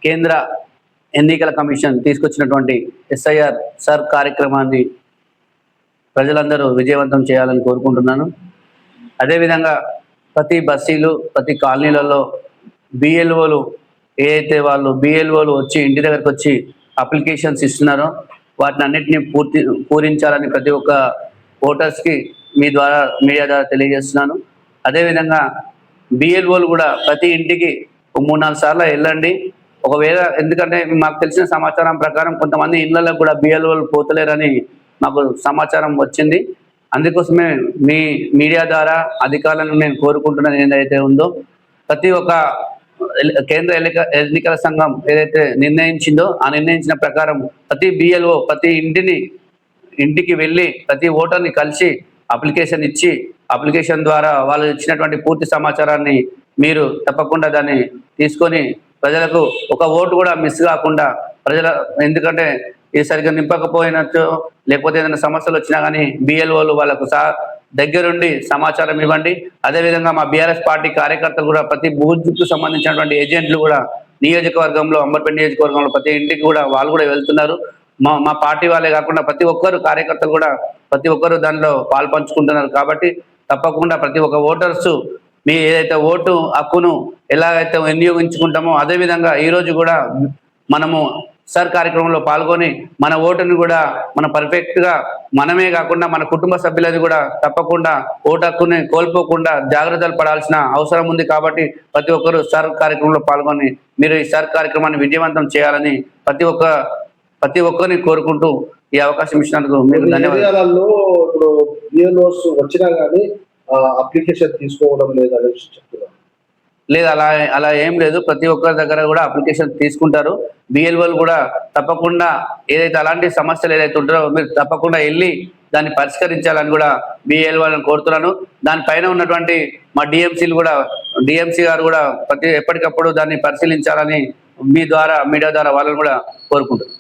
కేంద్ర ఎన్నికల కమిషన్ తీసుకొచ్చినటువంటి ఎస్ఐఆర్ సర్ కార్యక్రమాన్ని ప్రజలందరూ విజయవంతం చేయాలని కోరుకుంటున్నాను. అదేవిధంగా ప్రతి బస్తీలు, ప్రతి కాలనీలలో బిఎల్ఓలు ఏదైతే వాళ్ళు బిఎల్ఓలు వచ్చి ఇంటి దగ్గరకు వచ్చి అప్లికేషన్స్ ఇస్తున్నారో వాటిని అన్నింటినీ పూరించాలని ప్రతి ఒక్క ఓటర్స్కి మీ ద్వారా మీడియా ద్వారా తెలియజేస్తున్నాను. అదేవిధంగా బిఎల్ఓలు కూడా ప్రతి ఇంటికి 3-4 సార్లు వెళ్ళండి. ఒకవేళ ఎందుకంటే మాకు తెలిసిన సమాచారం ప్రకారం కొంతమంది ఇళ్లకు కూడా బిఎల్ఓలు పోతలేరని మాకు సమాచారం వచ్చింది. అందుకోసమే మీ మీడియా ద్వారా అధికారులను నేను కోరుకుంటున్నది ఏదైతే ఉందో ప్రతి ఒక్క కేంద్ర ఎన్నికల సంఘం ఏదైతే నిర్ణయించిందో ఆ నిర్ణయించిన ప్రకారం ప్రతి బిఎల్ఓ ప్రతి ఇంటికి వెళ్ళి ప్రతి ఓటర్ని కలిసి అప్లికేషన్ ఇచ్చి అప్లికేషన్ ద్వారా వాళ్ళు ఇచ్చినటువంటి పూర్తి సమాచారాన్ని మీరు తప్పకుండా దాన్ని తీసుకొని ప్రజలకు ఒక ఓటు కూడా మిస్ కాకుండా ఎందుకంటే ఈ సరిగ్గా నింపకపోయినట్టు లేకపోతే ఏదైనా సమస్యలు వచ్చినా కానీ బిఎల్ఓలు వాళ్ళకు దగ్గరుండి సమాచారం ఇవ్వండి. అదేవిధంగా మా బీఆర్ఎస్ పార్టీ కార్యకర్తలు కూడా ప్రతి బూత్కు సంబంధించినటువంటి ఏజెంట్లు కూడా నియోజకవర్గంలో అంబర్పేట నియోజకవర్గంలో ప్రతి ఇంటికి కూడా వాళ్ళు కూడా వెళ్తున్నారు. మా పార్టీ వాళ్ళే కాకుండా ప్రతి ఒక్కరు కార్యకర్తలు కూడా ప్రతి ఒక్కరు దానిలో పాల్పంచుకుంటున్నారు. కాబట్టి తప్పకుండా ప్రతి ఒక్క ఓటర్స్ మీ ఏదైతే ఓటు హక్కును ఎలాగైతే వినియోగించుకుంటామో అదేవిధంగా ఈరోజు కూడా మనము సర్ కార్యక్రమంలో పాల్గొని మన ఓటుని కూడా మన పర్ఫెక్ట్గా మనమే కాకుండా మన కుటుంబ సభ్యులది కూడా తప్పకుండా ఓటు హక్కుని కోల్పోకుండా జాగ్రత్తలు పడాల్సిన అవసరం ఉంది. కాబట్టి ప్రతి ఒక్కరు సర్ కార్యక్రమంలో పాల్గొని మీరు ఈ సర్ కార్యక్రమాన్ని విజయవంతం చేయాలని ప్రతి ఒక్కరిని కోరుకుంటూ ఈ అవకాశం ఇచ్చినందుకు మీకు ధన్యవాదాలు. వచ్చినా కానీ అప్లికేషన్ తీసుకోవడం లేదని చెప్తున్నారు. లేదు, అలా ఏం లేదు. ప్రతి ఒక్కరి దగ్గర కూడా అప్లికేషన్ తీసుకుంటారు. బిఎల్ఓలు కూడా తప్పకుండా ఏదైతే అలాంటి సమస్యలు ఏదైతే ఉంటారో మీరు తప్పకుండా వెళ్ళి దాన్ని పరిష్కరించాలని కూడా బిఎల్ఓలను కోరుతున్నాను. దానిపైన ఉన్నటువంటి మా డిఎంసీ గారు కూడా ఎప్పటికప్పుడు దాన్ని పరిశీలించాలని మీ ద్వారా మీడియా ద్వారా వాళ్ళని కూడా కోరుకుంటున్నాను.